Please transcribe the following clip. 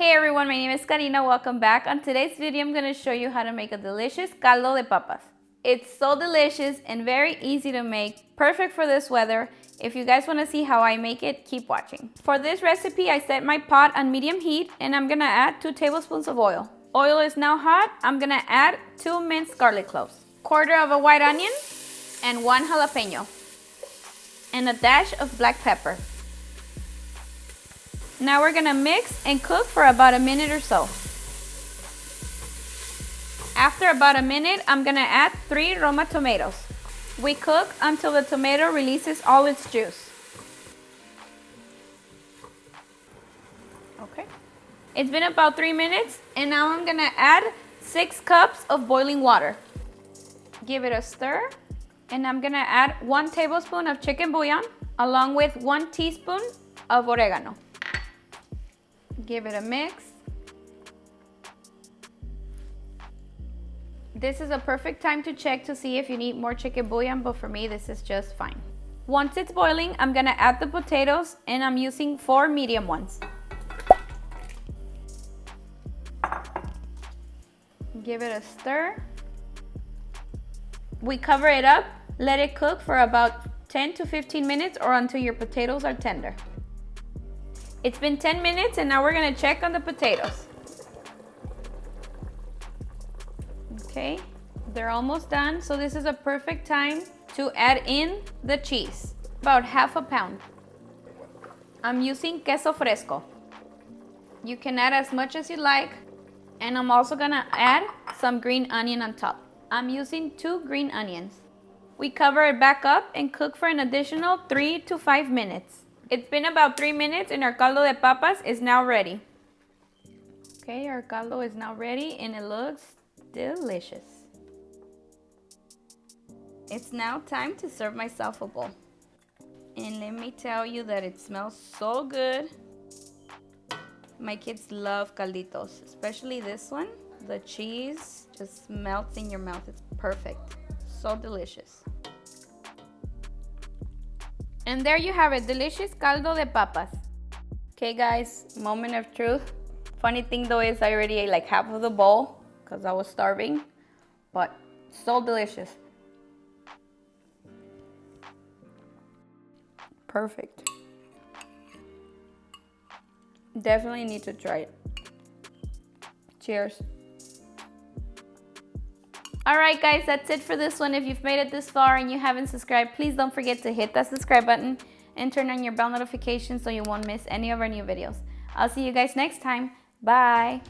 Hey everyone, my name is Karina. Welcome back. On today's video, I'm going to show you how to make a delicious caldo de papas. It's so delicious and very easy to make, perfect for this weather. If you guys want to see how I make it, keep watching. For this recipe, I set my pot on medium heat and I'm going to add 2 tablespoons of oil. Oil is now hot. I'm going to add 2 minced garlic cloves, quarter of a white onion, and 1 jalapeno, and a dash of black pepper. Now we're gonna mix and cook for about a minute or so. After about a minute, I'm gonna add 3 Roma tomatoes. We cook until the tomato releases all its juice. Okay. It's been about 3 minutes, and now I'm gonna add 6 cups of boiling water. Give it a stir, and I'm gonna add 1 tablespoon of chicken bouillon, along with 1 teaspoon of oregano. Give it a mix. This is a perfect time to check to see if you need more chicken bouillon, but for me, this is just fine. Once it's boiling, I'm gonna add the potatoes, and I'm using 4 medium ones. Give it a stir. We cover it up, let it cook for about 10 to 15 minutes or until your potatoes are tender. It's been 10 minutes and now we're gonna check on the potatoes. Okay, they're almost done, so this is a perfect time to add in the cheese, about half a pound. I'm using Queso Fresco. You can add as much as you like, and I'm also gonna add some green onion on top. I'm using 2 green onions. We cover it back up and cook for an additional 3 to 5 minutes. It's been about 3 minutes and our caldo de papas is now ready. Okay, our caldo is now ready and it looks delicious. It's now time to serve myself a bowl. And let me tell you that it smells so good. My kids love calditos, especially this one. The cheese just melts in your mouth. It's perfect. So delicious. And there you have it, delicious caldo de papas. Okay guys, moment of truth. Funny thing though is I already ate like half of the bowl because I was starving, but so delicious. Perfect. Definitely need to try it. Cheers. Alright guys, that's it for this one. If you've made it this far and you haven't subscribed, please don't forget to hit that subscribe button and turn on your bell notifications so you won't miss any of our new videos. I'll see you guys next time. Bye!